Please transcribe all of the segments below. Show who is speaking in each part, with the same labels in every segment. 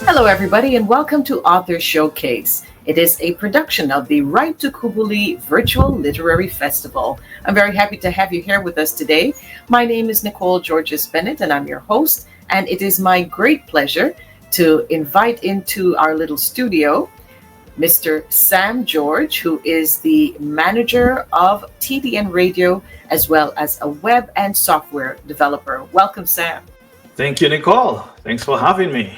Speaker 1: Hello, everybody, and welcome to Author Showcase. It is a production of the Write-Tukubuli Virtual Literary Festival. I'm very happy to have you here with us today. My name is Nicole Georges-Bennett, and I'm your host. And it is my great pleasure to invite into our little studio Mr. Sam George, who is the manager of TDN Radio, as well as a web and software developer. Welcome, Sam.
Speaker 2: Thank you, Nicole. Thanks for having me.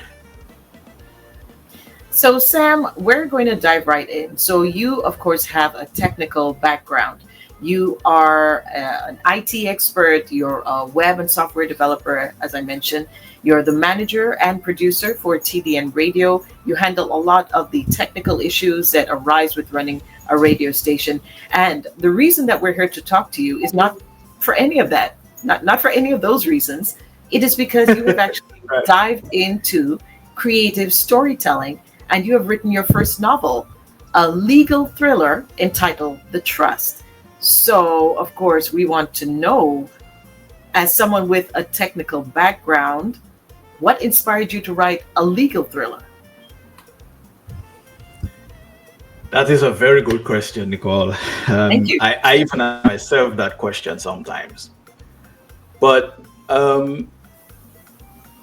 Speaker 1: So, Sam, we're going to dive right in. So, you, of course, have a technical background. You are an IT expert, you're a web and software developer, as I mentioned. You're the manager and producer for TDN Radio. You handle a lot of the technical issues that arise with running a radio station. And the reason that we're here to talk to you is not for any of that, not for any of those reasons. It is because you have actually
Speaker 2: Right.
Speaker 1: dived into creative storytelling and you have written your first novel, a legal thriller entitled The Trust. So, of course, we want to know, as someone with a technical background, what inspired you to write a legal thriller?
Speaker 2: That is a very good question, Nicole.
Speaker 1: Thank you.
Speaker 2: I even ask myself that question sometimes. But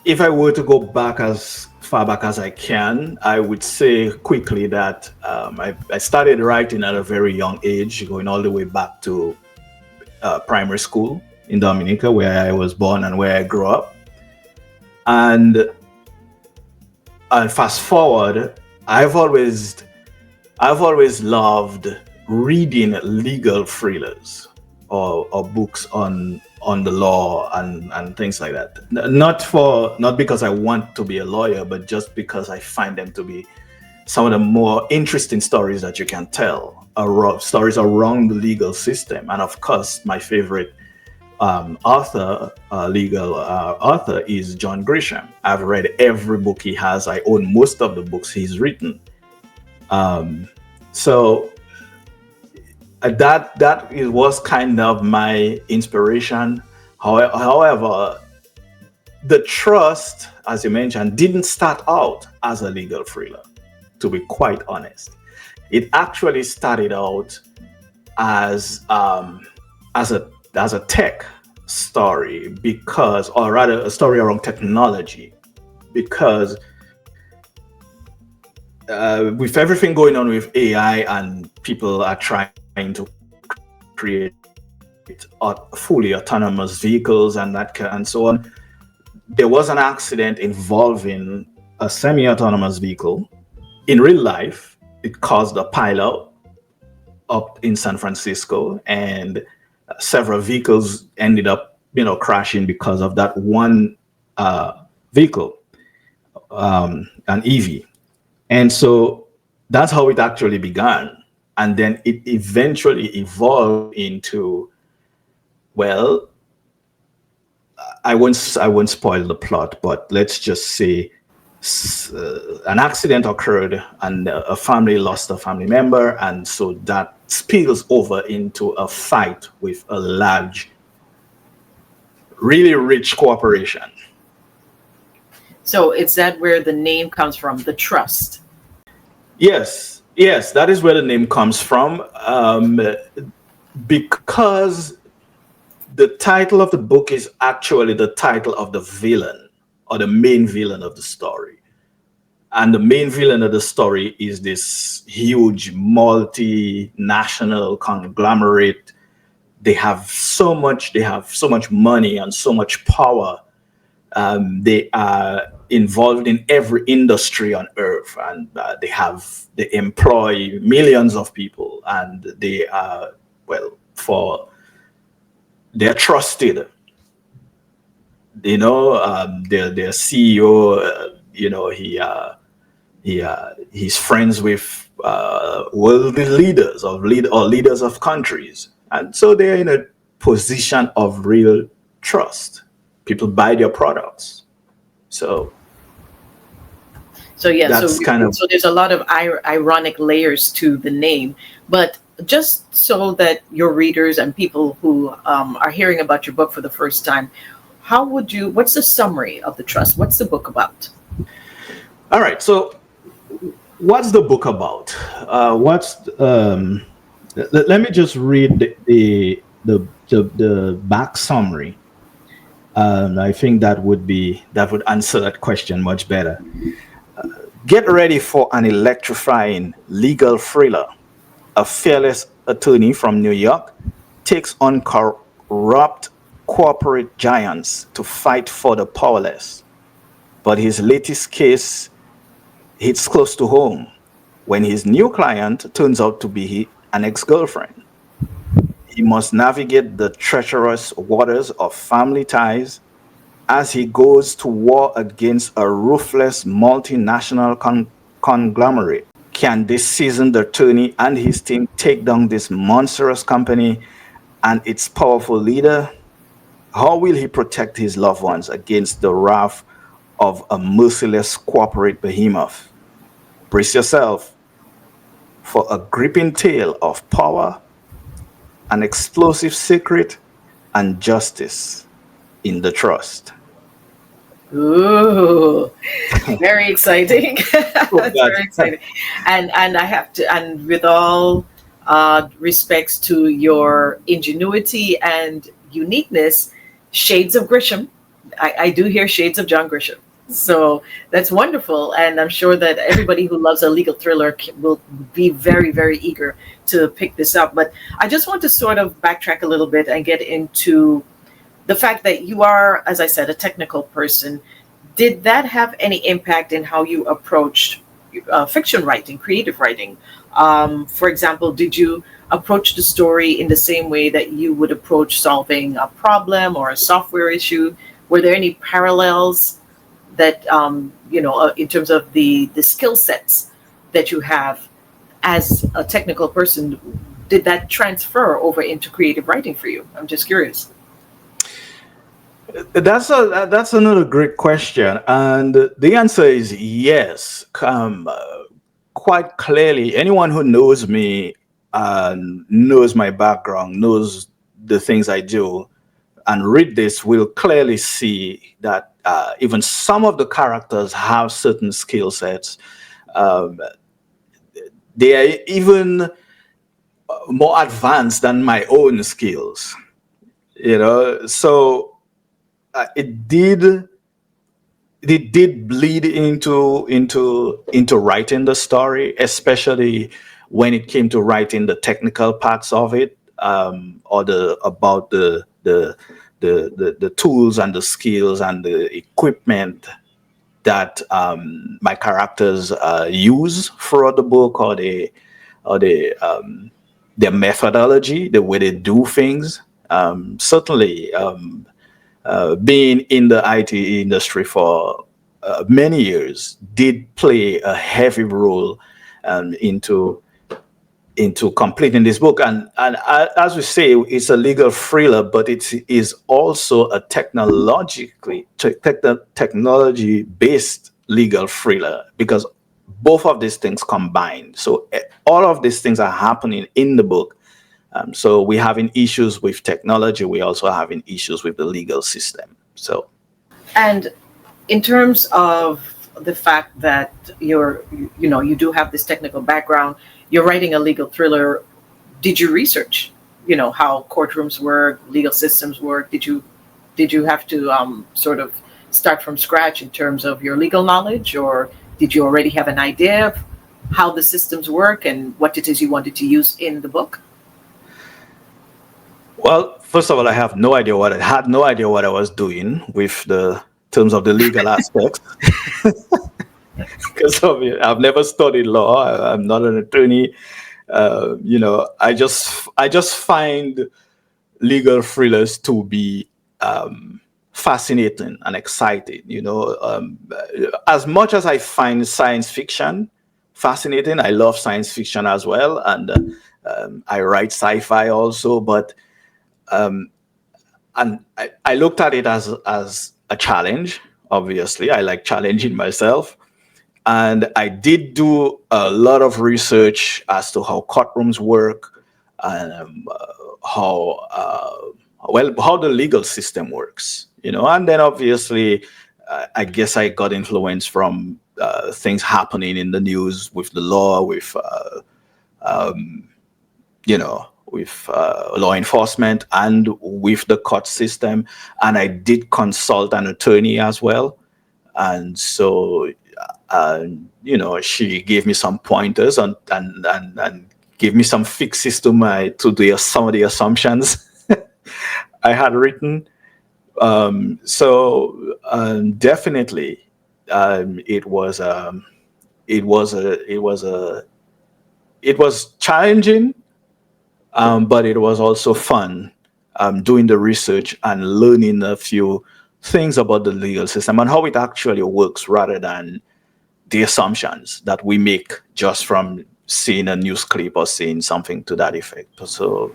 Speaker 2: if I were to go back as far back as I can, I would say quickly that I started writing at a very young age, going all the way back to primary school in Dominica, where I was born and where I grew up. And fast forward, I've always loved reading legal thrillers or books on the law and things like that. Not because I want to be a lawyer, but just because I find them to be some of the more interesting stories that you can tell, stories around the legal system. And of course, my favorite legal author is John Grisham. I've read every book he has. I own most of the books he's written. So that was kind of my inspiration. However, The Trust, as you mentioned, didn't start out as a legal thriller, to be quite honest. It actually started out as a tech story, or rather a story around technology, because with everything going on with AI and people are trying to create fully autonomous vehicles and so on, there was an accident involving a semi-autonomous vehicle in real life. It caused a pileup up in San Francisco, and several vehicles ended up, crashing because of that one vehicle, an EV. And so that's how it actually began. And then it eventually evolved into, well, I won't spoil the plot, but let's just say an accident occurred and a family lost a family member. And so that spills over into a fight with a large, really rich corporation.
Speaker 1: So, is that where the name comes from, The Trust?
Speaker 2: Yes, that is where the name comes from, because the title of the book is actually the title of the villain, or the main villain of the story. And the main villain of the story is this huge multinational conglomerate. They have so much money and so much power. They are involved in every industry on earth, and they employ millions of people, and they are, they're trusted. Their CEO, he's friends with worldly leaders or leaders of countries, and so they're in a position of real trust. People buy their products. So
Speaker 1: yeah,
Speaker 2: that's kind of
Speaker 1: so there's a lot of ironic layers to the name, but just so that your readers and people who are hearing about your book for the first time, what's the summary of The Trust? What's the book about?
Speaker 2: All right. So, what's the book about? Let me just read the back summary. I think that would answer that question much better. Get ready for an electrifying legal thriller. A fearless attorney from New York takes on corrupt corporate giants to fight for the powerless. But his latest case hits close to home when his new client turns out to be an ex girlfriend. He must navigate the treacherous waters of family ties as he goes to war against a ruthless multinational conglomerate. Can this seasoned attorney and his team take down this monstrous company and its powerful leader? How will he protect his loved ones against the wrath of a merciless corporate behemoth? Brace yourself for a gripping tale of power, an explosive secret, and justice in the trust.
Speaker 1: Ooh, very exciting.
Speaker 2: Oh,
Speaker 1: That's
Speaker 2: God.
Speaker 1: very exciting. And I have to, and with all respects to your ingenuity and uniqueness, shades of Grisham. I do hear shades of John Grisham. So that's wonderful. And I'm sure that everybody who loves a legal thriller will be very, very eager to pick this up. But I just want to sort of backtrack a little bit and get into the fact that you are, as I said, a technical person. Did that have any impact in how you approached fiction writing, creative writing? For example, did you approach the story in the same way that you would approach solving a problem or a software issue? Were there any parallels that, in terms of the skill sets that you have as a technical person? Did that transfer over into creative writing for you? I'm just curious.
Speaker 2: That's another great question, and the answer is yes. Quite clearly, anyone who knows me and knows my background, knows the things I do, and read this will clearly see that even some of the characters have certain skill sets. Um, they are even more advanced than my own skills. So uh, it did it did bleed into writing the story, especially when it came to writing the technical parts of it, or the about the tools and the skills and the equipment that my characters use throughout the book, or their methodology, the way they do things. Certainly, being in the IT industry for many years did play a heavy role into completing this book. And as we say, it's a legal thriller, but it is also a technology based legal thriller, because both of these things combined. So all of these things are happening in the book. So we're having issues with technology. We also having issues with the legal system. So,
Speaker 1: And in terms of the fact that you do have this technical background, you're writing a legal thriller. Did you research, how courtrooms work, legal systems work? Did you have to sort of start from scratch in terms of your legal knowledge, or did you already have an idea of how the systems work and what it is you wanted to use in the book?
Speaker 2: well, first of all, I had no idea what I was doing with the terms of the legal aspects, because I've never studied law. I'm not an attorney. I just find legal thrillers to be fascinating and exciting. As much as I find science fiction fascinating, I love science fiction as well, and I write sci-fi also. But and I looked at it as a challenge. Obviously, I like challenging myself, and I did do a lot of research as to how courtrooms work, and how how the legal system works. And then obviously, I guess I got influence from things happening in the news with the law, with with law enforcement and with the court system. And I did consult an attorney as well. And so, she gave me some pointers and gave me some fixes to some of the assumptions I had written. Definitely, it was challenging, but it was also fun, doing the research and learning a few things about the legal system and how it actually works, rather than the assumptions that we make just from seeing a news clip or seeing something to that effect. So,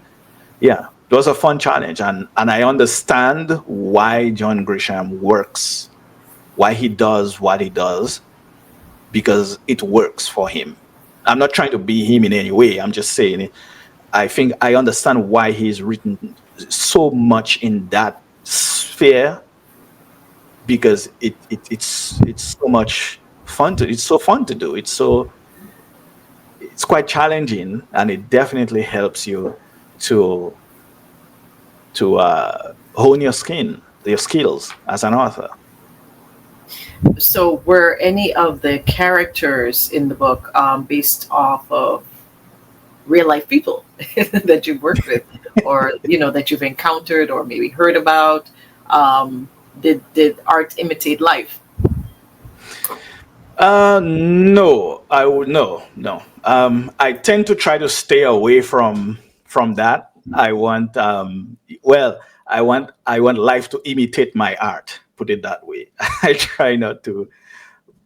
Speaker 2: yeah, it was a fun challenge, and I understand why John Grisham works, why he does what he does, because it works for him. I'm not trying to be him in any way. I'm just saying it. I think I understand why he's written so much in that sphere, because it's so much fun to. It's so fun to do. It's quite challenging, and it definitely helps you to hone your skills as an author.
Speaker 1: So, were any of the characters in the book based off of real life people that you've worked with, or that you've encountered, or maybe heard about? Did art imitate life?
Speaker 2: No, I would no. I tend to try to stay away from that. I want life to imitate my art. Put it that way. I try not to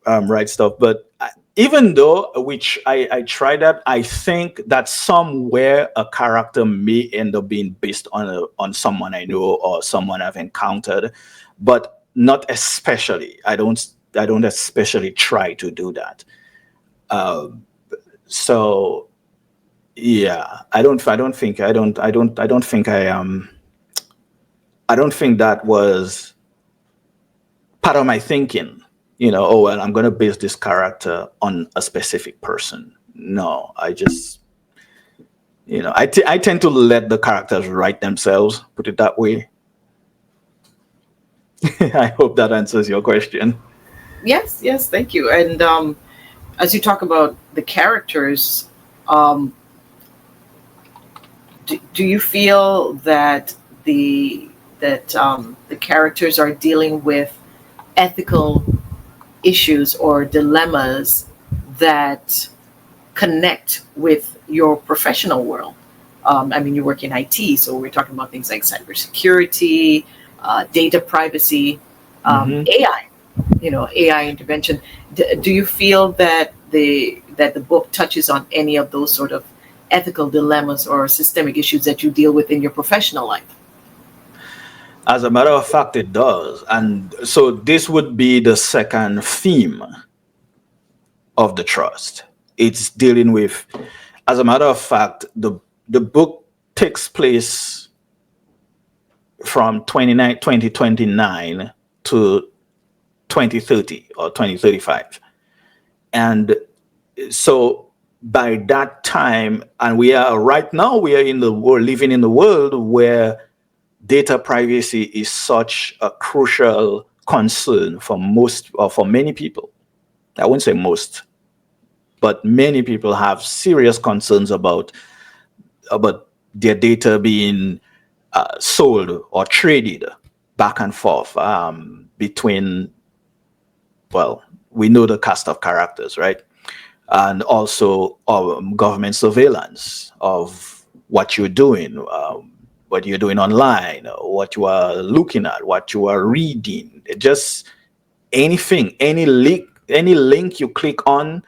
Speaker 2: write stuff, but even though, which I try that, I think that somewhere a character may end up being based on someone I know or someone I've encountered, but not especially. I don't especially try to do that. So yeah, I don't think that was part of my thinking. Oh well, I'm going to base this character on a specific person. No, I just, I tend to let the characters write themselves. Put it that way. I hope that answers your question.
Speaker 1: Yes, thank you. And as you talk about the characters, um, do you feel that the characters are dealing with ethical issues or dilemmas that connect with your professional world? I mean, you work in IT, so we're talking about things like cybersecurity, data privacy,
Speaker 2: Hmm.
Speaker 1: AI. AI intervention. Do you feel that the book touches on any of those sort of ethical dilemmas or systemic issues that you deal with in your professional life?
Speaker 2: As a matter of fact, it does. And so this would be the second theme of the trust. It's dealing with, as a matter of fact, the book takes place from 2029 to 2030 or 2035. And so by that time, and we are in the world, living in the world where data privacy is such a crucial concern for most, or for many people. I wouldn't say most, but many people have serious concerns about their data being sold or traded back and forth, between, well, we know the cast of characters, right? And also government surveillance of what you're doing online, what you are looking at, what you are reading. Just anything, any link you click on,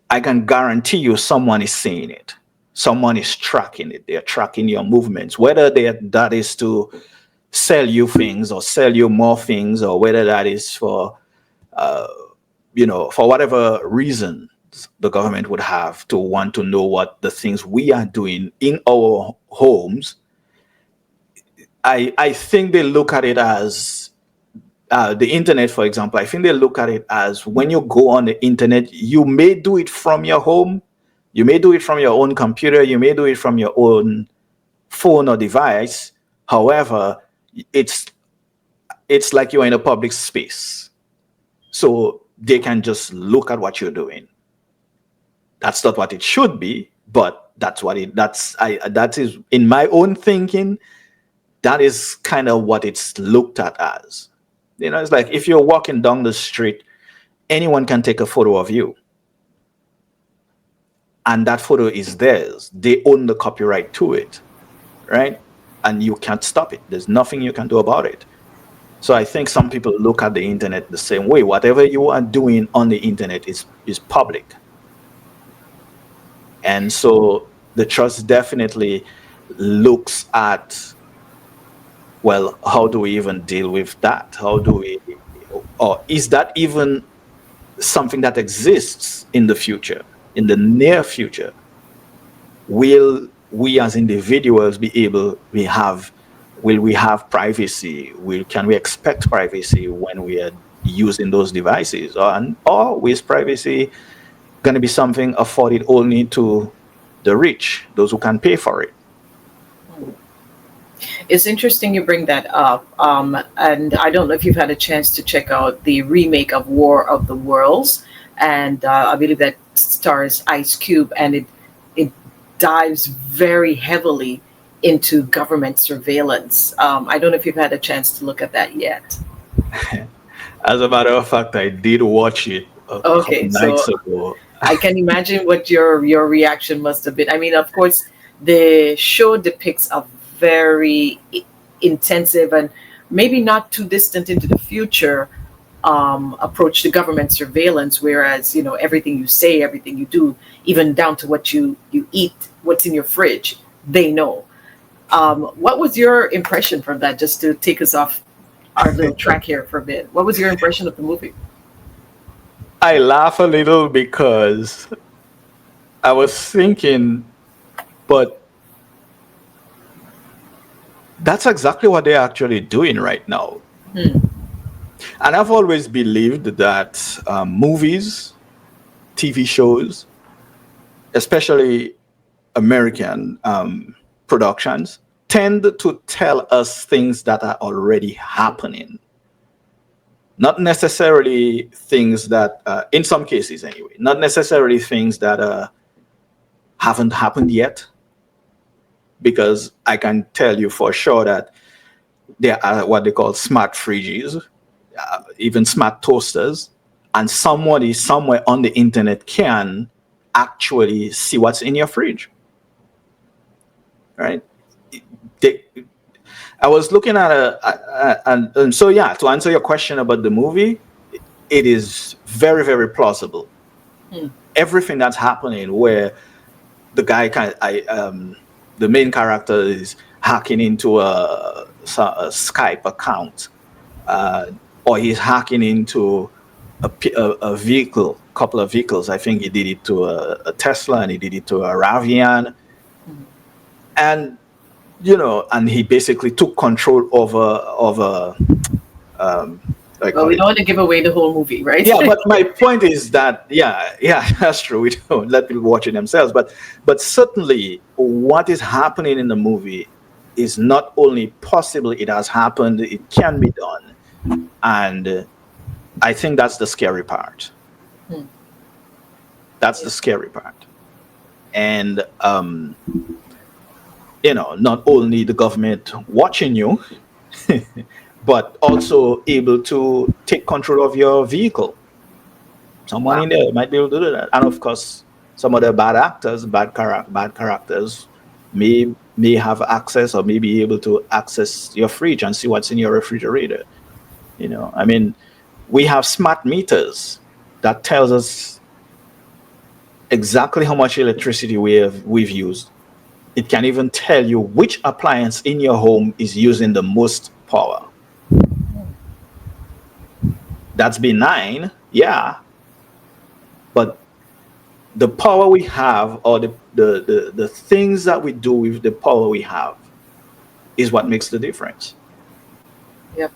Speaker 2: I can guarantee you someone is seeing it. Someone is tracking it. They're tracking your movements, whether that is to sell you things or sell you more things, or whether that is for for whatever reason the government would have to want to know what the things we are doing in our homes. I think they look at it as the internet, for example, I think they look at it as when you go on the internet, you may do it from your home, you may do it from your own computer, you may do it from your own phone or device. However, it's it's like you're in a public space, so they can just look at what you're doing. That's not what it should be, but that's what it. That is in my own thinking. That is kind of what it's looked at as. It's like if you're walking down the street, anyone can take a photo of you, and that photo is theirs. They own the copyright to it, right? And you can't stop it. There's nothing you can do about it. So I think some people look at the internet the same way. Whatever you are doing on the internet is public. And so the trust definitely looks at, well, how do we even deal with that? How do we, or is that even something that exists in the future, in the near future? Will we as individuals be able, will we have privacy? Can we expect privacy when we are using those devices? Or is privacy going to be something afforded only to the rich, those who can pay for it?
Speaker 1: It's interesting you bring that up. And I don't know if you've had a chance to check out the remake of War of the Worlds. And I believe that stars Ice Cube, and it dives very heavily into government surveillance. I don't know if you've had a chance to look at that yet.
Speaker 2: As a matter of fact, I did watch it a couple nights ago.
Speaker 1: I can imagine what your reaction must have been. I mean, of course, the show depicts a very intensive and maybe not too distant into the future approach to government surveillance, whereas everything you say, everything you do, even down to what you eat, what's in your fridge, they know. What was your impression from that, just to take us off our little track here for a bit? What was your impression of the movie?
Speaker 2: I laugh a little because I was thinking, but that's exactly what they're actually doing right now. And I've always believed that movies, TV shows, especially American productions, tend to tell us things that are already happening. Not necessarily things that, in some cases anyway, not necessarily things that haven't happened yet. Because I can tell you for sure that there are what they call smart fridges, even smart toasters, and somebody somewhere on the internet can actually see what's in your fridge. Right? I was looking at and so yeah, to answer your question about the movie, it is very, very plausible. Everything that's happening, where the guy the main character is hacking into a Skype account, or he's hacking into a vehicle, couple of vehicles. I think he did it to a Tesla, and he did it to a Rivian, and and he basically took control over.
Speaker 1: Well, we don't want to give away the whole movie, right?
Speaker 2: Yeah, but my point is that yeah, that's true. We don't let people watch it themselves, but certainly what is happening in the movie is not only possible; it has happened. It can be done, and I think that's the scary part. That's the scary part, and not only the government watching you. But also able to take control of your vehicle. Someone in there might be able to do that. And of course, some of the bad actors, bad characters may have access, or may be able to access your fridge and see what's in your refrigerator. I mean, we have smart meters that tells us exactly how much electricity we've used. It can even tell you which appliance in your home is using the most power. That's benign, yeah. But the power we have, or the things that we do with the power we have, is what makes the difference.
Speaker 1: Yep.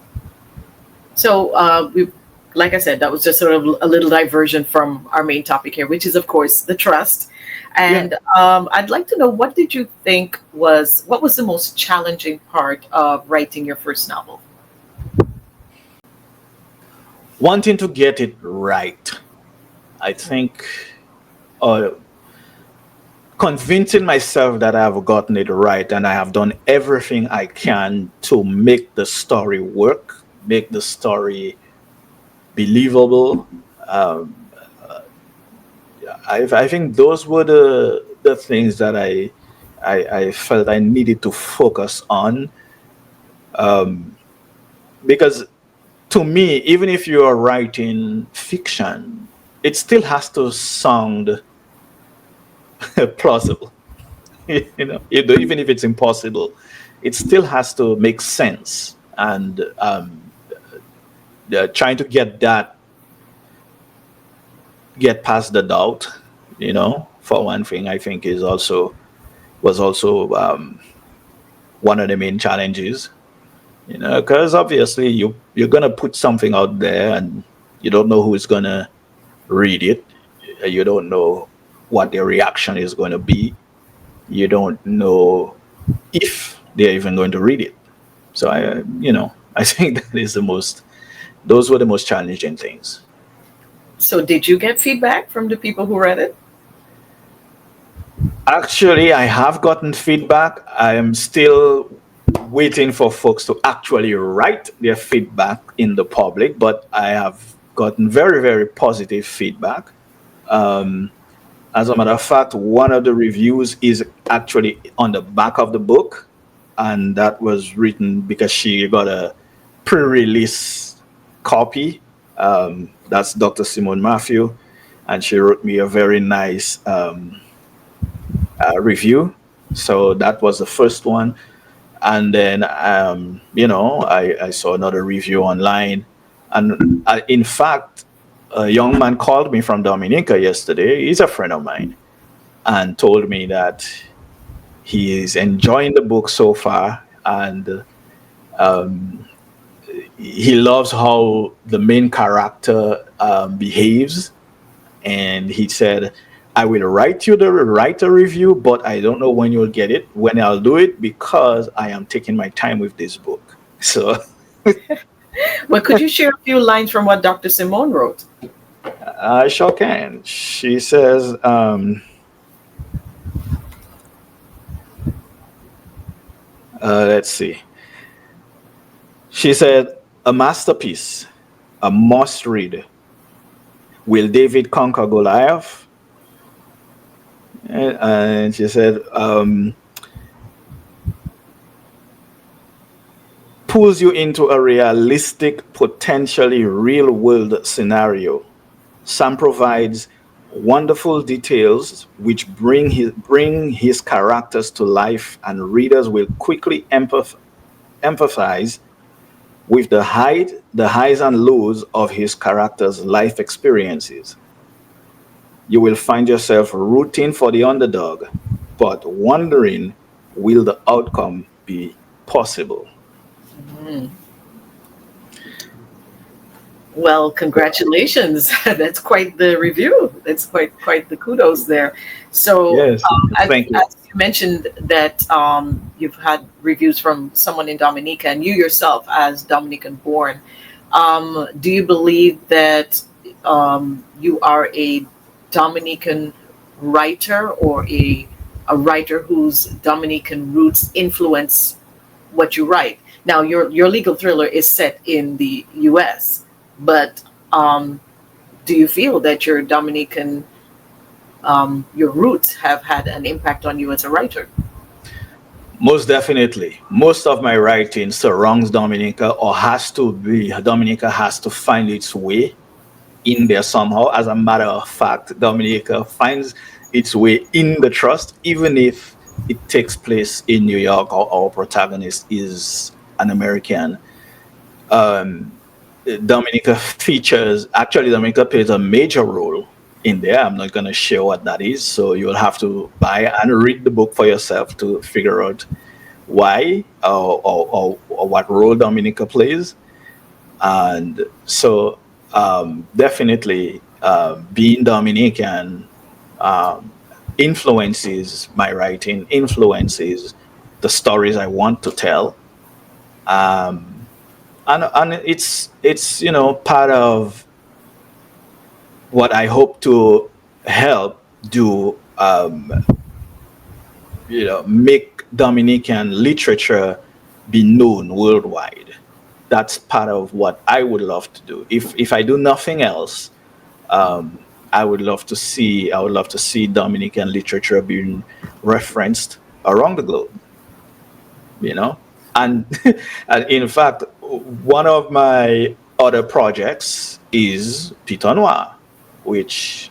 Speaker 1: So, like I said, that was just sort of a little diversion from our main topic here, which is, of course, the trust.
Speaker 2: Yeah.
Speaker 1: And I'd like to know, what did you think what was the most challenging part of writing your first novel?
Speaker 2: Wanting to get it right. I think uh, convincing myself that I have gotten it right and I have done everything I can to make the story work, make the story believable. Um, I think those were the things that I felt I needed to focus on, um, because to me, even if you are writing fiction, it still has to sound plausible. Even if it's impossible, it still has to make sense. And trying to get past the doubt, for one thing, I think was also one of the main challenges. Because obviously you're gonna put something out there, and you don't know who's gonna read it. You don't know what their reaction is going to be. You don't know if they're even going to read it. So I think those were the most challenging things.
Speaker 1: So, did you get feedback from the people who read it?
Speaker 2: Actually, I have gotten feedback. I am still waiting for folks to actually write their feedback in the public, but I have gotten very, very positive feedback. Um, as a matter of fact, one of the reviews is actually on the back of the book, and that was written because she got a pre-release copy. That's Dr. Simone Matthew, and she wrote me a very nice review. So that was the first one. And then, I saw another review online. And in fact, a young man called me from Dominica yesterday. He's a friend of mine, and told me that he is enjoying the book so far. And um, he loves how the main character behaves. And he said, I will write a review, but I don't know when you'll get it, when I'll do it, because I am taking my time with this book. So
Speaker 1: Well, could you share a few lines from what Dr. Simone wrote?
Speaker 2: I sure can. She says, let's see. She said, a masterpiece, a must read. Will David conquer Goliath? And she said, pulls you into a realistic, potentially real world scenario. Sam provides wonderful details which bring his characters to life, and readers will quickly empathize with the highs and lows of his characters' life experiences. You will find yourself rooting for the underdog, but wondering, will the outcome be possible?
Speaker 1: Mm. Well, congratulations. That's quite the review. That's quite the kudos there. So,
Speaker 2: Yes, thank you.
Speaker 1: as you mentioned that you've had reviews from someone in Dominica, and you yourself, as Dominican born, do you believe that you are a Dominican writer, or a writer whose Dominican roots influence what you write? Now, your legal thriller is set in the U.S., but do you feel that your Dominican, your roots have had an impact on you as a writer?
Speaker 2: Most definitely. Most of my writing surrounds Dominica, or has to be. Dominica has to find its way in there somehow. As a matter of fact, Dominica finds its way in the trust, even if it takes place in New York, or our protagonist is an American. Um, Dominica plays a major role in there. I'm not going to share what that is. So you'll have to buy and read the book for yourself to figure out why, or what role Dominica plays. And so definitely being Dominican um, influences my writing, influences the stories I want to tell. Um, and it's part of what I hope to help do, make Dominican literature be known worldwide. That's part of what I would love to do. If I do nothing else, I would love to see Dominican literature being referenced around the globe. You know, and, and in fact, one of my other projects is Piton Noir, which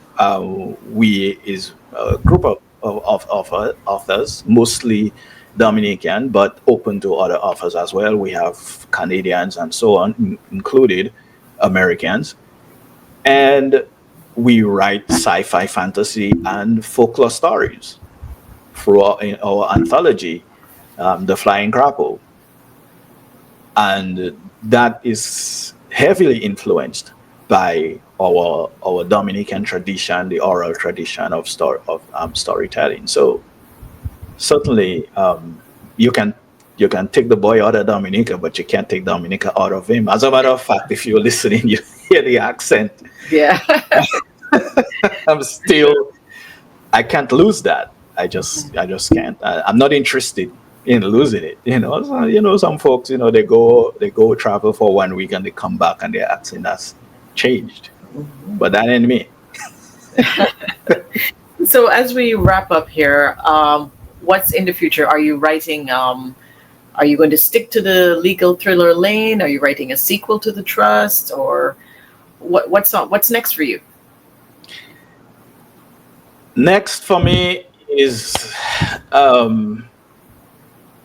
Speaker 2: we is a group of authors, mostly Dominican, but open to other authors as well. We have Canadians and so on, included Americans, and we write sci-fi, fantasy, and folklore stories for our anthology, The Flying Grapple, and that is heavily influenced by our Dominican tradition, the oral tradition of storytelling. So certainly, you can you can take the boy out of Dominica, but you can't take Dominica out of him. As a matter of fact, if you're listening, you hear the accent.
Speaker 1: Yeah.
Speaker 2: I'm still, I can't lose that. I just can't. I'm not interested in losing it. Some folks, they go travel for 1 week and they come back and their accent has changed. But that ain't me.
Speaker 1: So as we wrap up here, what's in the future? Are you writing? Are you going to stick to the legal thriller lane? Are you writing a sequel to The Trust, or what's next for you?
Speaker 2: Next for me is, um,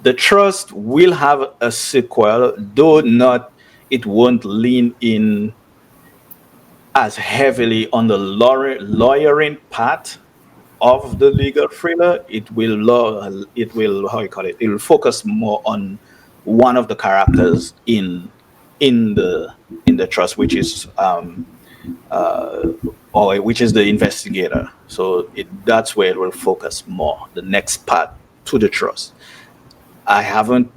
Speaker 2: The Trust will have a sequel, though not, it won't lean in as heavily on the lawyering part of the legal thriller. It will, how you call it, it will focus more on one of the characters in the in the trust, which is uh, or which is the investigator. So that's where it will focus more. The next part to the trust. I haven't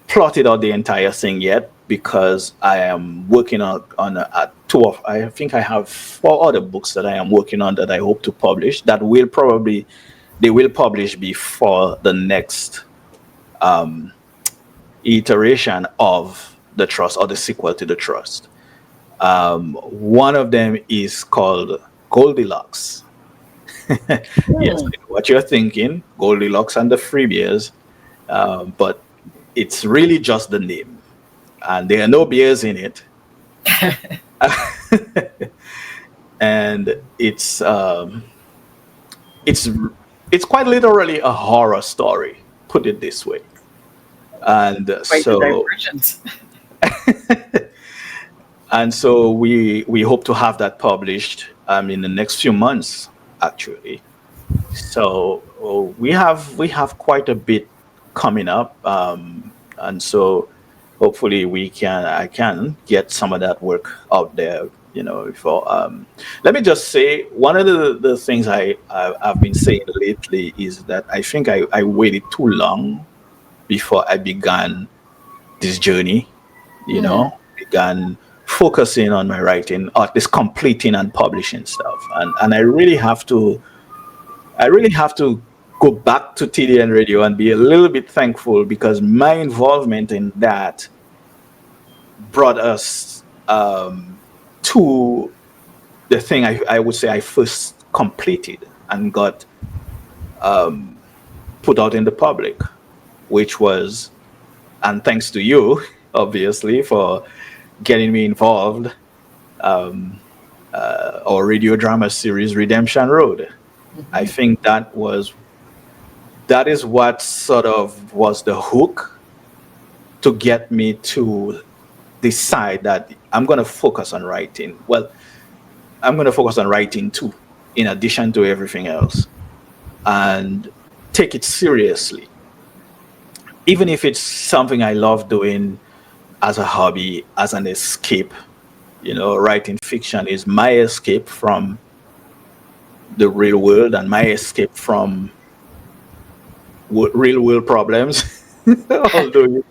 Speaker 2: plotted out the entire thing yet because I am working on two of. I think I have four other books that I am working on that I hope to publish. That will probably they will publish before the next um, iteration of the trust or the sequel to the trust. One of them is called Goldilocks. Yes,
Speaker 1: Hmm.
Speaker 2: what you're thinking, Goldilocks and the Freebeers, but it's really just the name, and there are no beers in it. And it's it's quite literally a horror story, put it this way. And
Speaker 1: Quite the
Speaker 2: so
Speaker 1: divergence.
Speaker 2: we hope to have that published in the next few months, actually. So we have quite a bit coming up, and so hopefully we can I can get some of that work out there. Before, let me just say one of the things I've been saying lately is that I think I waited too long before I began this journey.
Speaker 1: Hmm.
Speaker 2: Began focusing on my writing, or at least completing and publishing stuff, and I really have to go back to TDN Radio and be a little bit thankful because my involvement in that brought us to the thing I would say I first completed and got um, put out in the public, which was, and thanks to you, obviously, for getting me involved, um, our radio drama series, Redemption Road. I think that is what sort of was the hook to get me to decide that I'm going to focus on writing. Well, I'm going to focus on writing too, in addition to everything else, and take it seriously. Even if it's something I love doing, as a hobby, as an escape. Writing fiction is my escape from the real world and my escape from real world problems. Although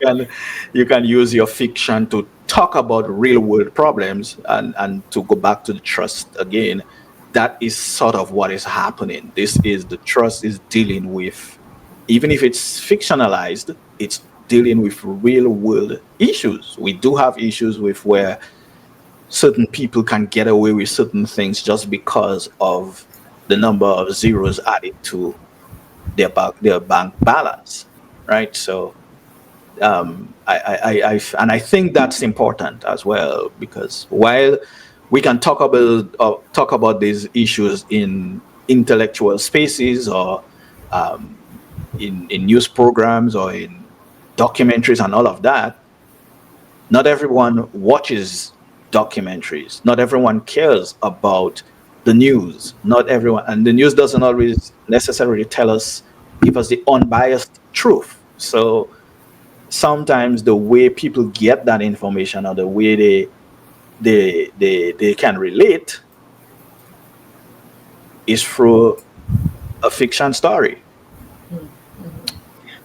Speaker 2: you can use your fiction to talk about real world problems, and to go back to the trust again, that is sort of what is happening. This is the trust is dealing with, even if it's fictionalized, it's dealing with real world issues. We do have issues with where certain people can get away with certain things just because of the number of zeros added to their bank balance, right? So and I think that's important as well, because while we can talk about these issues in intellectual spaces, or in news programs, or in documentaries and all of that, not everyone watches documentaries. Not everyone cares about the news. Not everyone, and the news doesn't always necessarily give us the unbiased truth. So sometimes the way people get that information, or the way they can relate, is through a fiction story.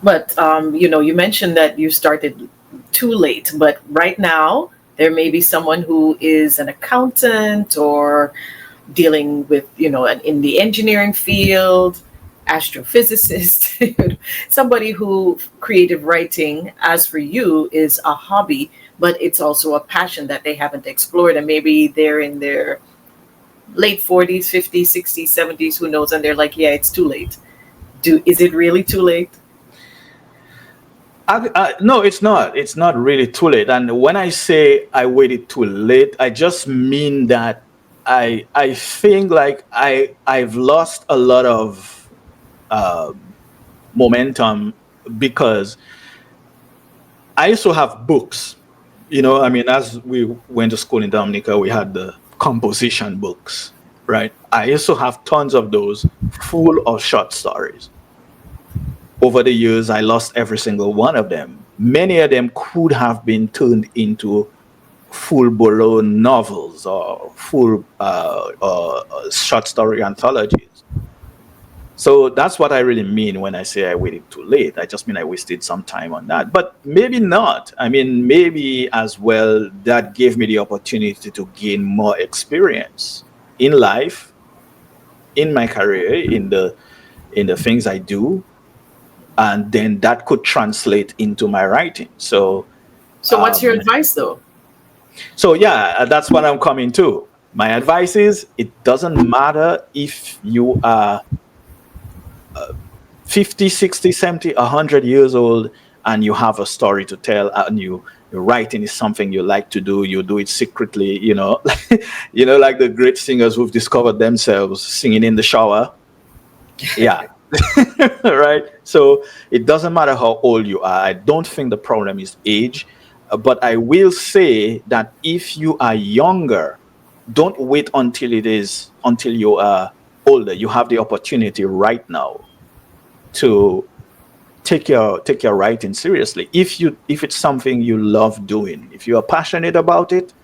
Speaker 1: But you mentioned that you started too late, but right now there may be someone who is an accountant, or dealing with, in the engineering field, astrophysicist, somebody who creative writing, as for you, is a hobby, but it's also a passion that they haven't explored. And maybe they're in their late 40s, 50s, 60s, 70s, who knows? And they're like, yeah, it's too late. Is it really too late?
Speaker 2: No, it's not. It's not really too late. And when I say I waited too late, I just mean that I think like I've lost a lot of momentum, because I used to have books. I mean, as we went to school in Dominica, we had the composition books, right? I used to have tons of those full of short stories. Over the years, I lost every single one of them. Many of them could have been turned into full-blown novels, or full short story anthologies. So that's what I really mean when I say I waited too late. I just mean I wasted some time on that. But maybe not. I mean, maybe as well, that gave me the opportunity to gain more experience in life, in my career, in the things I do. And then that could translate into my writing. So
Speaker 1: what's your advice, though?
Speaker 2: So yeah, that's what I'm coming to. My advice is, it doesn't matter if you are 50, 60, 70, 100 years old, and you have a story to tell, and your writing is something you like to do. You do it secretly, like the great singers who've discovered themselves singing in the shower. Yeah. Right. So it doesn't matter how old you are. I don't think the problem is age. But I will say that if you are younger, don't wait until you are older. You have the opportunity right now to take your writing seriously. If it's something you love doing, if you are passionate about it,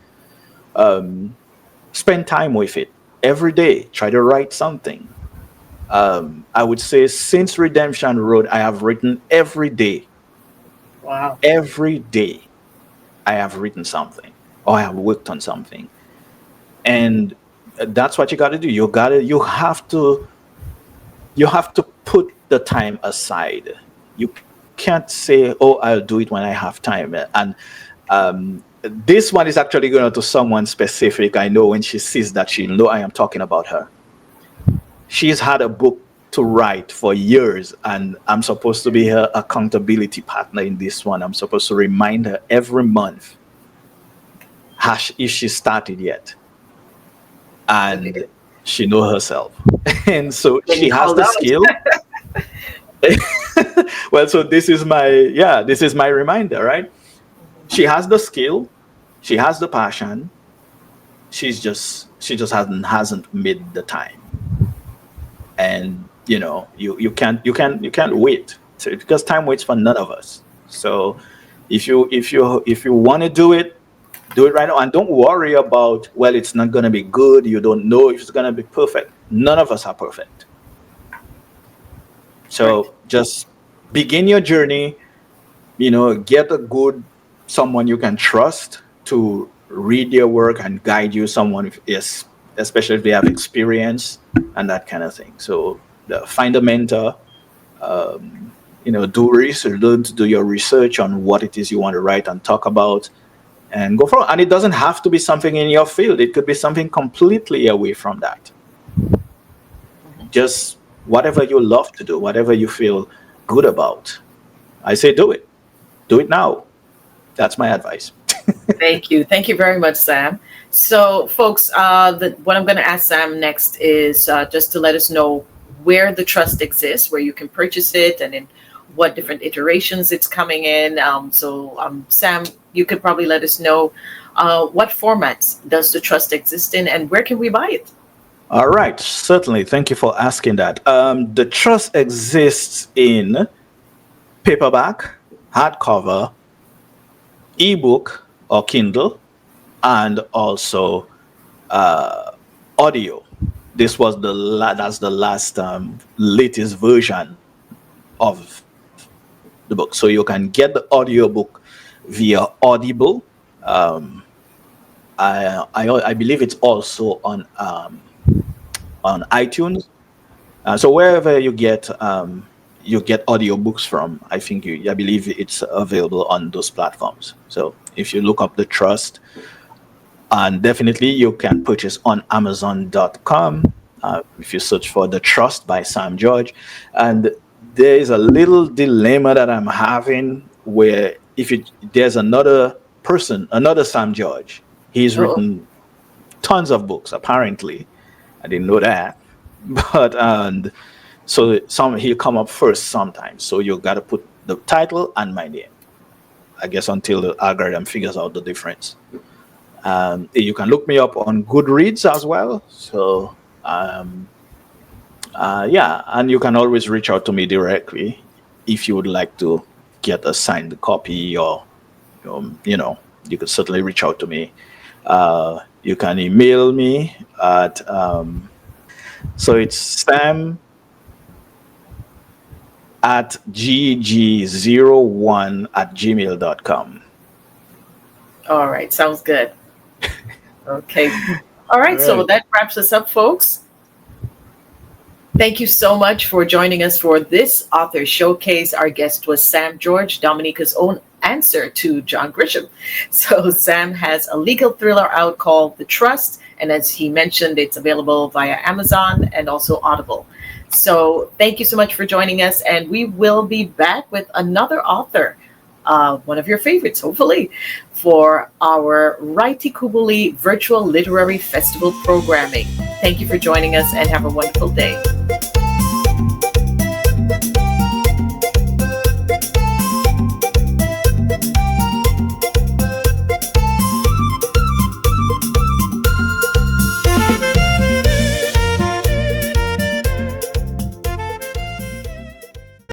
Speaker 2: spend time with it every day. Try to write something. I would say since Redemption Road, I have written every day.
Speaker 1: Wow.
Speaker 2: Every day I have written something, or I have worked on something. And that's what you got to do. You have to put the time aside. You can't say, oh, I'll do it when I have time. And this one is actually going to someone specific. I know when she sees that, she'll know I am talking about her. She's had a book to write for years, and I'm supposed to be her accountability partner in this one. I'm supposed to remind her every month if she started yet. And she knows herself. And so she has the skill. Well, so this is my reminder, right? She has the skill, she has the passion. She just hasn't made the time. And you can't wait, because time waits for none of us. So If you want to do it right now, and don't worry about, well, it's not going to be good. You don't know if it's going to be perfect. None of us are perfect.
Speaker 1: Right.
Speaker 2: So just begin your journey. Get a good someone you can trust to read your work and guide you. Someone, yes, especially if they have experience and that kind of thing. So find a mentor. Do research. Learn to do your research on what it is you want to write and talk about, and go for it. And it doesn't have to be something in your field. It could be something completely away from that. Just whatever you love to do, whatever you feel good about. I say do it. Do it now. That's my advice.
Speaker 1: Thank you. Thank you very much, Sam. So, folks, what I'm going to ask Sam next is just to let us know where the trust exists, where you can purchase it, and in what different iterations it's coming in. Sam, you could probably let us know what formats does the trust exist in, and where can we buy it?
Speaker 2: All right, certainly. Thank you for asking that. The trust exists in paperback, hardcover, ebook or Kindle, and also audio. This was that's the last latest version of the book. So you can get the audio book via Audible. I believe it's also on iTunes. So wherever you get audiobooks from, I believe it's available on those platforms. So if you look up The Trust, and definitely you can purchase on Amazon.com if you search for The Trust by Sam George. And there is a little dilemma that I'm having where there's another person, another Sam George, he's written tons of books, apparently. I didn't know that. But so he'll come up first sometimes. So you got to put the title and my name, I guess, until the algorithm figures out the difference. You can look me up on Goodreads as well. So and you can always reach out to me directly if you would like to get a signed copy, or you could certainly reach out to me. You can email me at so it's Sam at gg01@gmail.com.
Speaker 1: All right, sounds good. Okay. All right, so that wraps us up, folks. Thank you so much for joining us for this author showcase. Our guest was Sam George, Dominica's own answer to John Grisham. So Sam has a legal thriller out called The Trust, and as he mentioned, it's available via Amazon and also Audible. So thank you so much for joining us, and we will be back with another author, one of your favorites, hopefully, for our Write-Tukubuli Virtual Literary Festival programming. Thank you for joining us, and have a wonderful day.